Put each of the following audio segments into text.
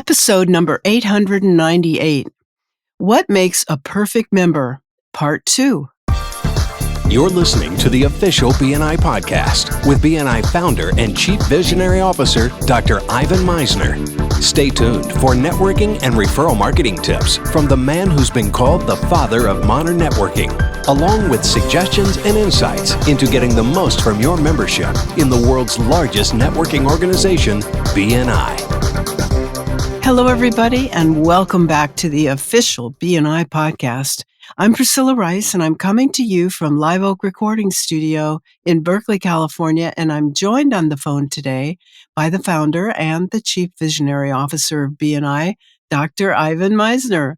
Episode number 898. What makes a perfect member? Part 2. You're listening to the official BNI podcast with BNI founder and Chief Visionary Officer, Dr. Ivan Misner. Stay tuned for networking and referral marketing tips from the man who's been called the father of modern networking, along with suggestions and insights into getting the most from your membership in the world's largest networking organization, BNI. Hello, everybody, and welcome back to the official BNI podcast. I'm Priscilla Rice, and I'm coming to you from Live Oak Recording Studio in Berkeley, California, and I'm joined on the phone today by the founder and the Chief Visionary Officer of BNI, Dr. Ivan Misner.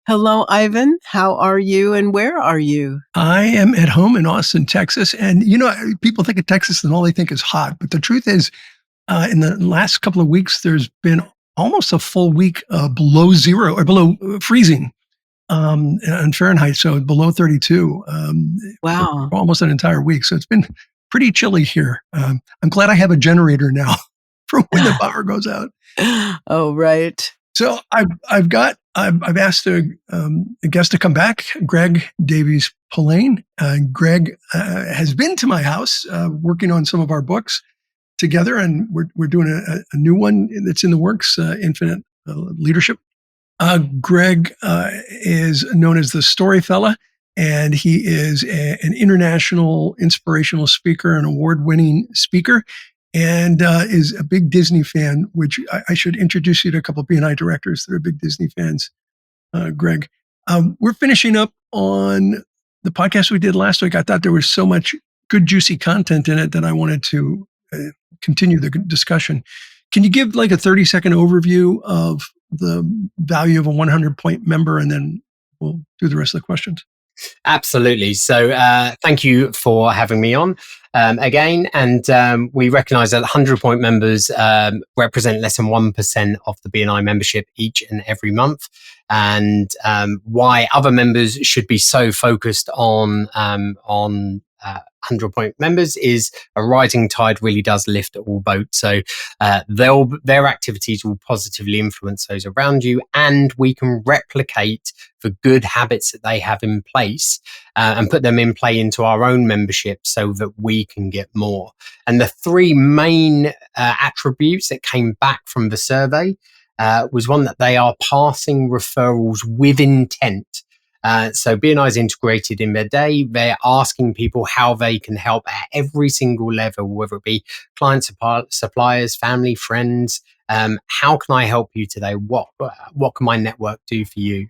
Hello, Ivan. How are you, and where are you? I am at home in Austin, Texas, and people think of Texas and all they think is hot, but the truth is, in the last couple of weeks, there's been almost a full week below zero or below freezing in Fahrenheit, so below 32. Wow. For almost an entire week. So it's been pretty chilly here. I'm glad I have a generator now for when the power goes out. Oh, right. So I've asked a guest to come back, Greg Davies Polaine. Greg has been to my house working on some of our books together, and we're doing a new one that's in the works, Infinite Leadership. Greg is known as the Story Fella, and he is an international inspirational speaker, an award-winning speaker, and is a big Disney fan, which I should introduce you to a couple of BNI directors that are big Disney fans, Greg. We're finishing up on the podcast we did last week. I thought there was so much good, juicy content in it that I wanted to continue the discussion. Can you give like a 30-second overview of the value of a 100-point member, and then we'll do the rest of the questions? Absolutely. So thank you for having me on again. And we recognize that 100-point members represent less than 1% of the BNI membership each and every month. And why other members should be so focused on 100-point members is a rising tide really does lift all boats. So their activities will positively influence those around you, and we can replicate the good habits that they have in place and put them in play into our own membership so that we can get more. And the three main attributes that came back from the survey was one, that they are passing referrals with intent. So BNI is integrated in their day. They're asking people how they can help at every single level, whether it be clients, suppliers, family, friends. How can I help you today? What can my network do for you?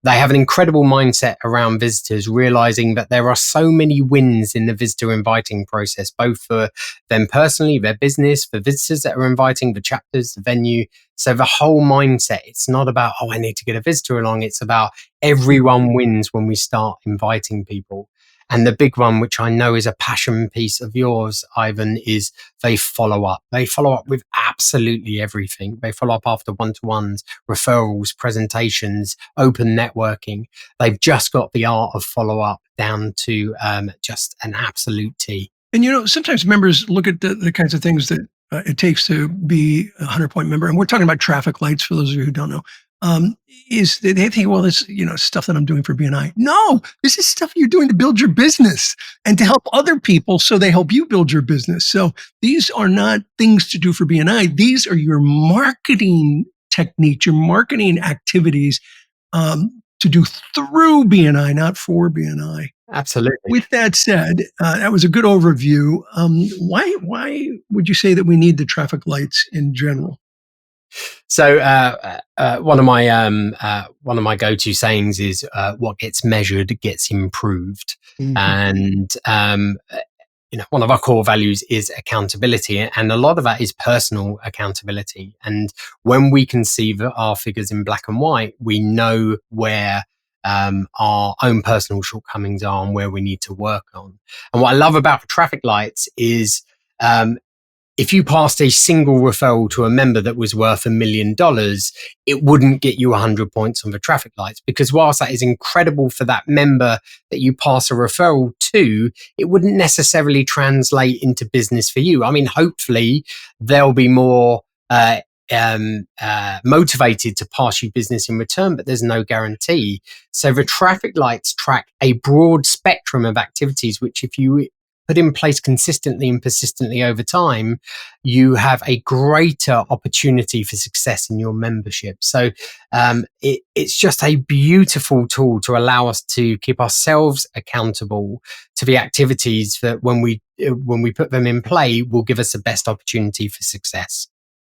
They have an incredible mindset around visitors, realizing that there are so many wins in the visitor inviting process, both for them personally, their business, for visitors that are inviting, the chapters, the venue. So the whole mindset, it's not about, I need to get a visitor along. It's about everyone wins when we start inviting people. And the big one, which I know is a passion piece of yours, Ivan, is they follow up. They follow up with absolutely everything. They follow up after one-to-ones, referrals, presentations, open networking. They've just got the art of follow-up down to just an absolute T. And sometimes members look at the kinds of things that it takes to be a 100-point member. And we're talking about traffic lights, for those of you who don't know. Is they think, well, this stuff that I'm doing for BNI. No, this is stuff you're doing to build your business and to help other people so they help you build your business. So these are not things to do for BNI. These are your marketing techniques, your marketing activities to do through BNI, not for BNI. Absolutely. With that said, that was a good overview. Why would you say that we need the traffic lights in general? So one of my go-to sayings is what gets measured gets improved. Mm-hmm. And one of our core values is accountability, and a lot of that is personal accountability. And when we can see our figures in black and white, we know where our own personal shortcomings are and where we need to work on. And what I love about the traffic lights is if you passed a single referral to a member that was worth $1 million, it wouldn't get you 100 points on the traffic lights, because whilst that is incredible for that member that you pass a referral to, it wouldn't necessarily translate into business for you. I mean, hopefully there'll be more motivated to pass you business in return, but there's no guarantee. So the traffic lights track a broad spectrum of activities, which if you put in place consistently and persistently over time, you have a greater opportunity for success in your membership. So it's just a beautiful tool to allow us to keep ourselves accountable to the activities that when we put them in play will give us the best opportunity for success.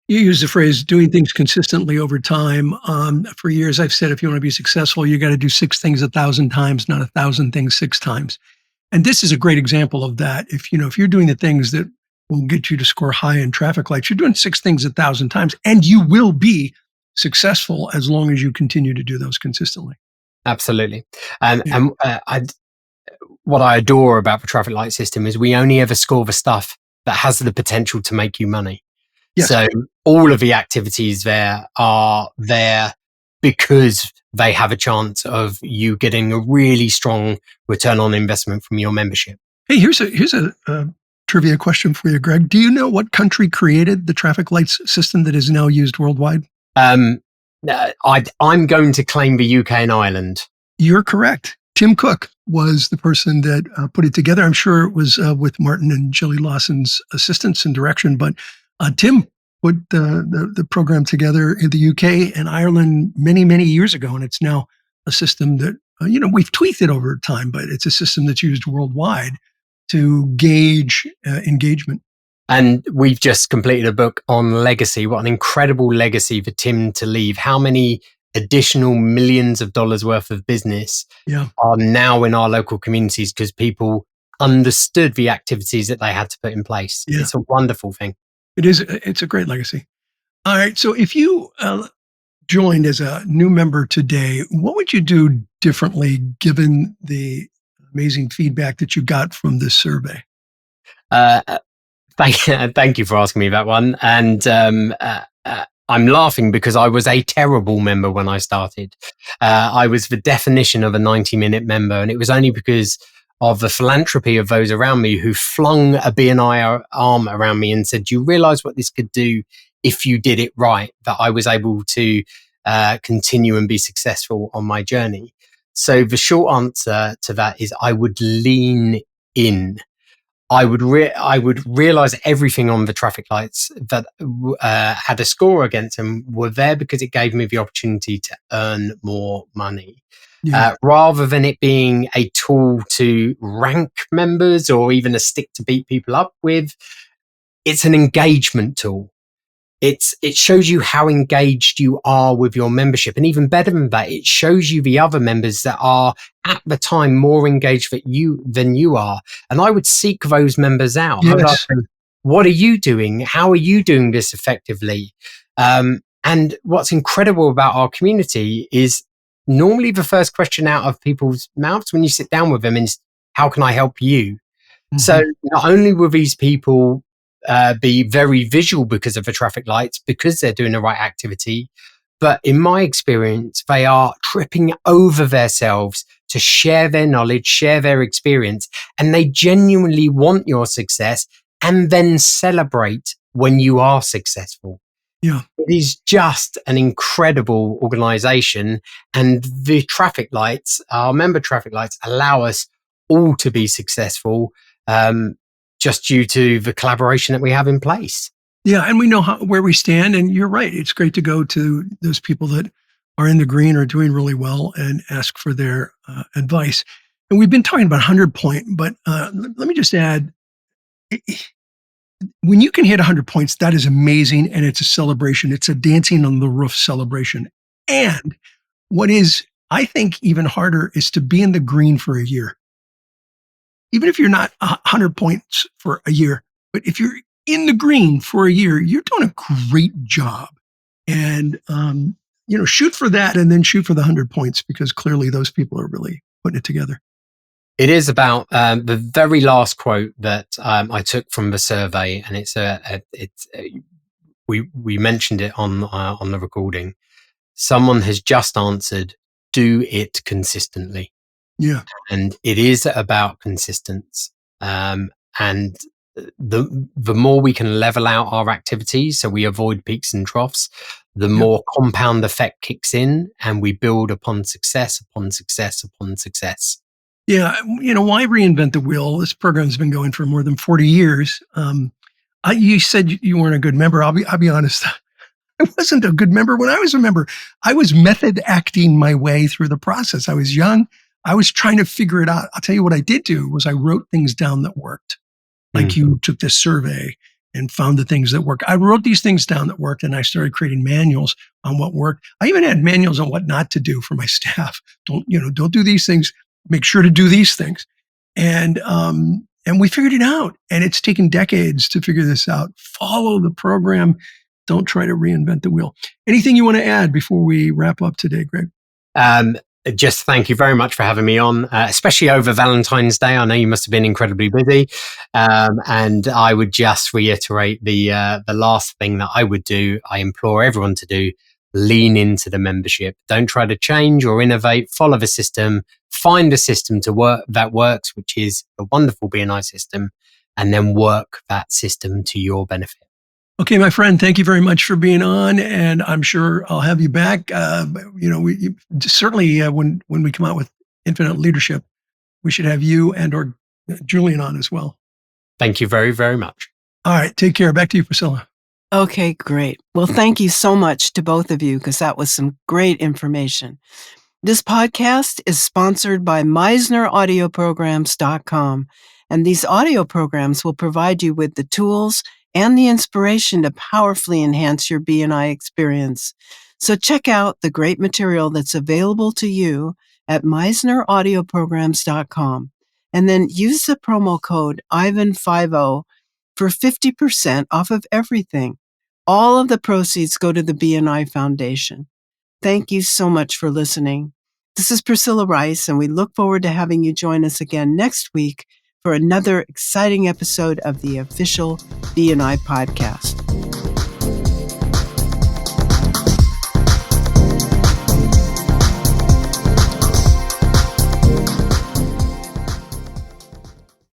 You use the phrase doing things consistently over time. For years, I've said if you want to be successful, you got to do 6 things 1,000 times, not 1,000 things 6 times. And this is a great example of that. If you're doing the things that will get you to score high in traffic lights, you're doing 6 things 1,000 times, and you will be successful as long as you continue to do those consistently. Absolutely. What I adore about the traffic light system is we only ever score the stuff that has the potential to make you money. Yes. So all of the activities there are there because they have a chance of you getting a really strong return on investment from your membership. Hey, here's a trivia question for you, Greg. Do you know what country created the traffic lights system that is now used worldwide? I'm going to claim the UK and Ireland. You're correct. Tim Cook was the person that put it together. I'm sure it was with Martin and Jilly Lawson's assistance and direction, but Tim put the program together in the UK and Ireland many, many years ago. And it's now a system that, we've tweaked it over time, but it's a system that's used worldwide to gauge engagement. And we've just completed a book on legacy. What an incredible legacy for Tim to leave. How many additional millions of dollars worth of business are now in our local communities because people understood the activities that they had to put in place. Yeah. It's a wonderful thing. It is. It's a great legacy. All right. So if you joined as a new member today, what would you do differently given the amazing feedback that you got from this survey? Thank you for asking me that one. And I'm laughing because I was a terrible member when I started. I was the definition of a 90-minute member. And it was only because of the philanthropy of those around me who flung a BNI arm around me and said, do you realize what this could do if you did it right, that I was able to continue and be successful on my journey. So the short answer to that is I would lean in. I would realize everything on the traffic lights that had a score against them were there because it gave me the opportunity to earn more money. Yeah. Rather than it being a tool to rank members or even a stick to beat people up with, it's an engagement tool. It shows you how engaged you are with your membership. And even better than that, it shows you the other members that are at the time more engaged than you are. And I would seek those members out. Yes. I would ask them, what are you doing? How are you doing this effectively? And what's incredible about our community is normally the first question out of people's mouths when you sit down with them is, how can I help you? Mm-hmm. So not only will these people be very visual because of the traffic lights, because they're doing the right activity, but in my experience, they are tripping over themselves to share their knowledge, share their experience, and they genuinely want your success and then celebrate when you are successful. Yeah. It is just an incredible organization, and the traffic lights, our member traffic lights, allow us all to be successful just due to the collaboration that we have in place. Yeah, and we know where we stand, and you're right. It's great to go to those people that are in the green or doing really well and ask for their advice. And we've been talking about 100 point, but let me just add, when you can hit 100 points, that is amazing, and it's a celebration. It's a dancing on the roof celebration. And what is, I think, even harder is to be in the green for a year. Even if you're not 100 points for a year, but if you're in the green for a year, you're doing a great job. And, shoot for that and then shoot for the 100 points, because clearly those people are really putting it together. It is about the very last quote that I took from the survey, and we mentioned it on the recording. Someone has just answered, "Do it consistently." Yeah, and it is about consistency. And the more we can level out our activities so we avoid peaks and troughs, the more compound effect kicks in, and we build upon success, upon success, upon success. Yeah. Why reinvent the wheel? This program's been going for more than 40 years. You said you weren't a good member. I'll be honest. I wasn't a good member when I was a member. I was method acting my way through the process. I was young. I was trying to figure it out. I'll tell you what I did do was I wrote things down that worked. Like you took this survey and found the things that work. I wrote these things down that worked, and I started creating manuals on what worked. I even had manuals on what not to do for my staff. Don't do these things. Make sure to do these things. And we figured it out. And it's taken decades to figure this out. Follow the program. Don't try to reinvent the wheel. Anything you want to add before we wrap up today, Greg? Just thank you very much for having me on, especially over Valentine's Day. I know you must have been incredibly busy. And I would just reiterate the last thing that I would do. I implore everyone to do: lean into the membership. Don't try to change or innovate. Follow the system. Find a system that works, which is a wonderful BNI system, and then work that system to your benefit. Okay, my friend, thank you very much for being on, and I'm sure I'll have you back. We certainly when we come out with Infinite Leadership, we should have you and or Julian on as well. Thank you very, very much. All right, take care. Back to you, Priscilla. Okay, great. Well, thank you so much to both of you, because that was some great information. This podcast is sponsored by MeisnerAudioprograms.com, and these audio programs will provide you with the tools and the inspiration to powerfully enhance your BNI experience. So check out the great material that's available to you at MeisnerAudioprograms.com, and then use the promo code IVAN50 for 50% off of everything. All of the proceeds go to the BNI Foundation. Thank you so much for listening. This is Priscilla Rice, and we look forward to having you join us again next week for another exciting episode of the official BNI podcast.